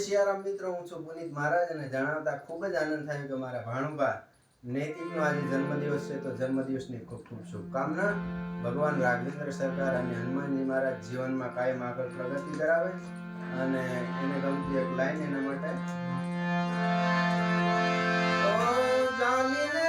સિયારામ મિત્રો, હું છું પુનિત મહારાજ અને જણાવતા ખૂબ જ આનંદ થયો કે મારા ભાણુભા નૈતિકનો આજે જન્મદિવસ છે. તો જન્મદિવસની ખૂબ ખૂબ શુભકામના. ભગવાન રાઘવેન્દ્ર સરકાર અને હનુમાનજી મહારાજ જીવનમાં કાયમ આગળ પ્રગતિ કરાવે અને એને ગમતી એક લાઈન એના માટે જામીને